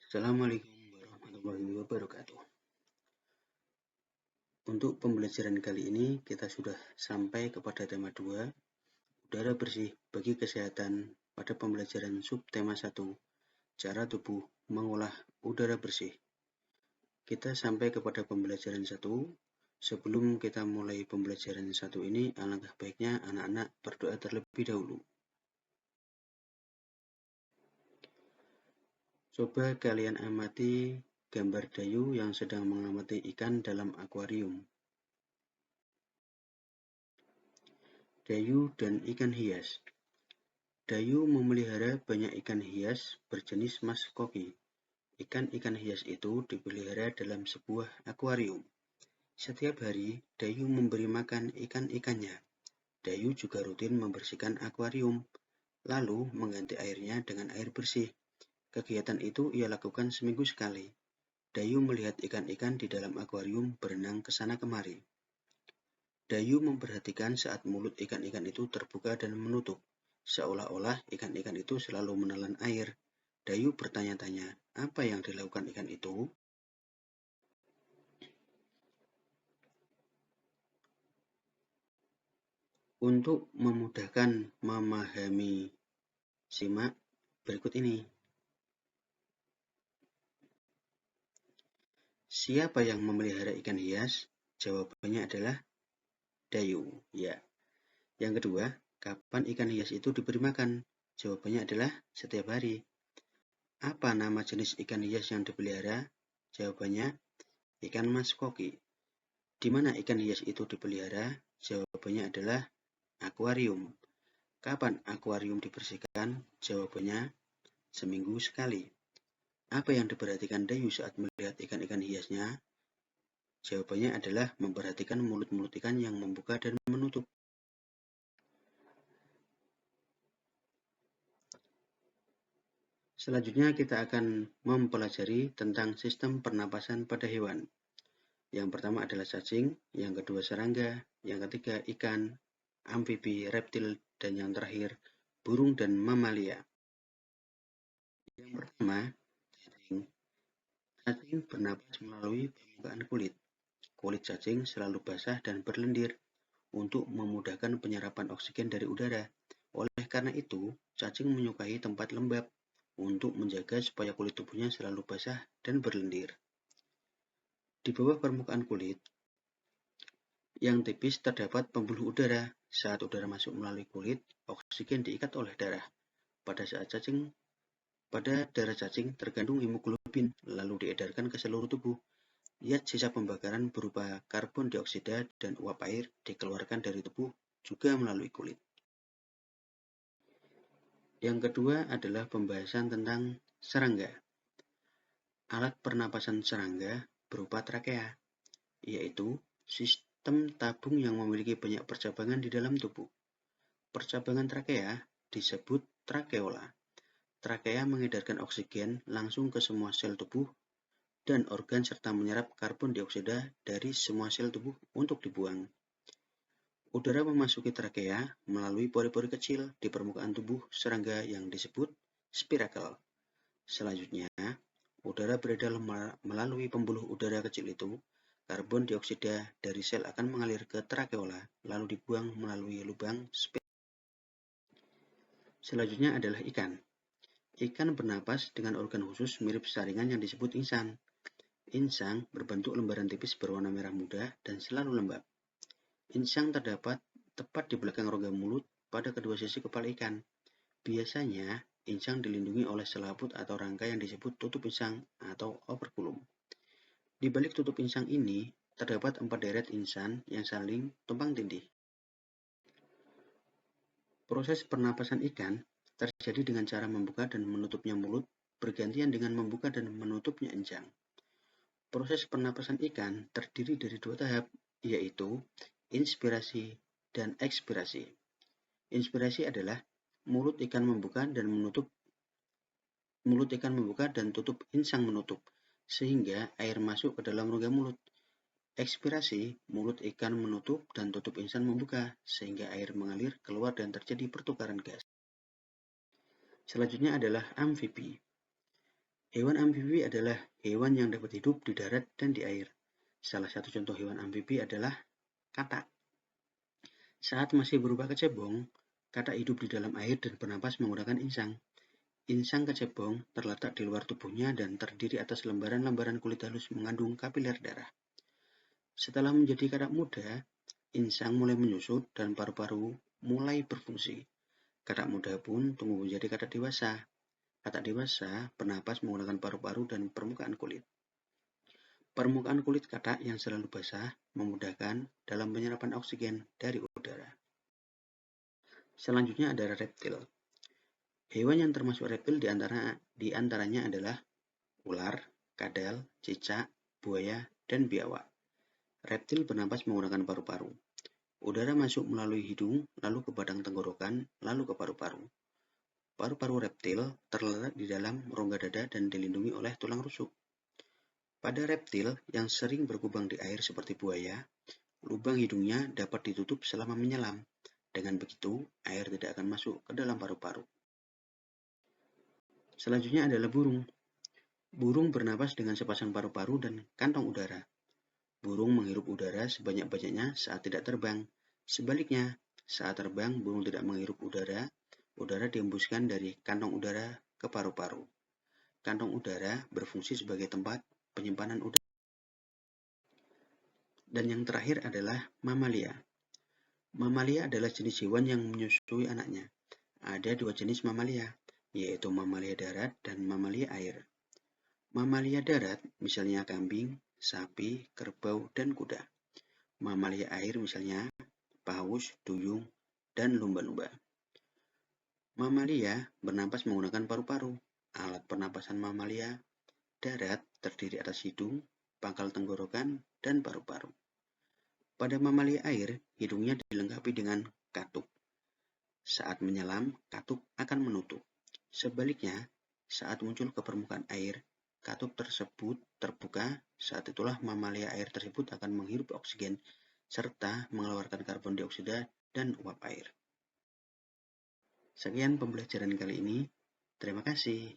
Assalamualaikum warahmatullahi wabarakatuh. Untuk pembelajaran kali ini kita sudah sampai kepada tema 2, udara bersih bagi kesehatan pada pembelajaran subtema 1, cara tubuh mengolah udara bersih. Kita sampai kepada pembelajaran 1. Sebelum kita mulai pembelajaran 1 ini, alangkah baiknya anak-anak berdoa terlebih dahulu. Coba kalian amati gambar Dayu yang sedang mengamati ikan dalam akuarium. Dayu dan ikan hias. Dayu memelihara banyak ikan hias berjenis mas koki. Ikan-ikan hias itu dipelihara dalam sebuah akuarium. Setiap hari, Dayu memberi makan ikan-ikannya. Dayu juga rutin membersihkan akuarium, lalu mengganti airnya dengan air bersih. Kegiatan itu ia lakukan seminggu sekali. Dayu melihat ikan-ikan di dalam akuarium berenang ke sana kemari. Dayu memperhatikan saat mulut ikan-ikan itu terbuka dan menutup, seolah-olah ikan-ikan itu selalu menelan air. Dayu bertanya-tanya, apa yang dilakukan ikan itu? Untuk memudahkan memahami, simak berikut ini. Siapa yang memelihara ikan hias? Jawabannya adalah Dayu. Ya. Yang kedua, kapan ikan hias itu diberi makan? Jawabannya adalah setiap hari. Apa nama jenis ikan hias yang dipelihara? Jawabannya ikan mas koki. Di mana ikan hias itu dipelihara? Jawabannya adalah akuarium. Kapan akuarium dibersihkan? Jawabannya seminggu sekali. Apa yang diperhatikan Dayu saat melihat ikan-ikan hiasnya? Jawabannya adalah memperhatikan mulut-mulut ikan yang membuka dan menutup. Selanjutnya kita akan mempelajari tentang sistem pernapasan pada hewan. Yang pertama adalah cacing, yang kedua serangga, yang ketiga ikan, amfibi, reptil, dan yang terakhir burung dan mamalia. Yang pertama, cacing. Cacing bernapas melalui permukaan kulit. Kulit cacing selalu basah dan berlendir untuk memudahkan penyerapan oksigen dari udara. Oleh karena itu, cacing menyukai tempat lembab untuk menjaga supaya kulit tubuhnya selalu basah dan berlendir. Di bawah permukaan kulit yang tipis terdapat pembuluh udara. Saat udara masuk melalui kulit, oksigen diikat oleh darah. Pada darah cacing terkandung hemoglobin, lalu diedarkan ke seluruh tubuh. Zat sisa pembakaran berupa karbon dioksida dan uap air dikeluarkan dari tubuh juga melalui kulit. Yang kedua adalah pembahasan tentang serangga. Alat pernapasan serangga berupa trakea, yaitu sistem tabung yang memiliki banyak percabangan di dalam tubuh. Percabangan trakea disebut trakeola. Trakea mengedarkan oksigen langsung ke semua sel tubuh dan organ serta menyerap karbon dioksida dari semua sel tubuh untuk dibuang. Udara memasuki trakea melalui pori-pori kecil di permukaan tubuh serangga yang disebut spirakel. Selanjutnya, udara beredar melalui pembuluh udara kecil itu. Karbon dioksida dari sel akan mengalir ke trakeola, lalu dibuang melalui lubang spirakel. Selanjutnya adalah ikan. Ikan bernapas dengan organ khusus mirip saringan yang disebut insang. Insang berbentuk lembaran tipis berwarna merah muda dan selalu lembab. Insang terdapat tepat di belakang rongga mulut pada kedua sisi kepala ikan. Biasanya, insang dilindungi oleh selaput atau rangka yang disebut tutup insang atau operculum. Di balik tutup insang ini, terdapat 4 deret insang yang saling tumpang tindih. Proses pernapasan ikan terjadi dengan cara membuka dan menutupnya mulut bergantian dengan membuka dan menutupnya insang. Proses pernapasan ikan terdiri dari 2 tahap, yaitu inspirasi dan ekspirasi. Inspirasi adalah mulut ikan membuka dan tutup insang menutup, sehingga air masuk ke dalam rongga mulut. Ekspirasi, mulut ikan menutup dan tutup insang membuka, sehingga air mengalir keluar dan terjadi pertukaran gas. Selanjutnya adalah amfibi. Hewan amfibi adalah hewan yang dapat hidup di darat dan di air. Salah satu contoh hewan amfibi adalah katak. Saat masih berupa kecebong, katak hidup di dalam air dan bernapas menggunakan insang. Insang kecebong terletak di luar tubuhnya dan terdiri atas lembaran-lembaran kulit halus mengandung kapiler darah. Setelah menjadi katak muda, insang mulai menyusut dan paru-paru mulai berfungsi. Katak muda pun tumbuh menjadi katak dewasa. Katak dewasa bernapas menggunakan paru-paru dan permukaan kulit. Permukaan kulit katak yang selalu basah memudahkan dalam penyerapan oksigen dari udara. Selanjutnya ada reptil. Hewan yang termasuk reptil di antaranya adalah ular, kadal, cicak, buaya, dan biawak. Reptil bernapas menggunakan paru-paru. Udara masuk melalui hidung, lalu ke batang tenggorokan, lalu ke paru-paru. Paru-paru reptil terletak di dalam rongga dada dan dilindungi oleh tulang rusuk. Pada reptil yang sering berkubang di air seperti buaya, lubang hidungnya dapat ditutup selama menyelam. Dengan begitu, air tidak akan masuk ke dalam paru-paru. Selanjutnya adalah burung. Burung bernapas dengan sepasang paru-paru dan kantong udara. Burung menghirup udara sebanyak-banyaknya saat tidak terbang. Sebaliknya, saat terbang, burung tidak menghirup udara. Udara dihembuskan dari kantong udara ke paru-paru. Kantong udara berfungsi sebagai tempat penyimpanan udara. Dan yang terakhir adalah mamalia. Mamalia adalah jenis hewan yang menyusui anaknya. Ada dua jenis mamalia, yaitu mamalia darat dan mamalia air. Mamalia darat misalnya kambing, sapi, kerbau, dan kuda. Mamalia air misalnya paus, duyung, dan lumba-lumba. Mamalia bernapas menggunakan paru-paru. Alat pernapasan mamalia darat terdiri atas hidung, pangkal tenggorokan, dan paru-paru. Pada mamalia air, hidungnya dilengkapi dengan katup. Saat menyelam, katup akan menutup. Sebaliknya, saat muncul ke permukaan air, katup tersebut terbuka. Saat itulah mamalia air tersebut akan menghirup oksigen serta mengeluarkan karbon dioksida dan uap air. Sekian pembelajaran kali ini. Terima kasih.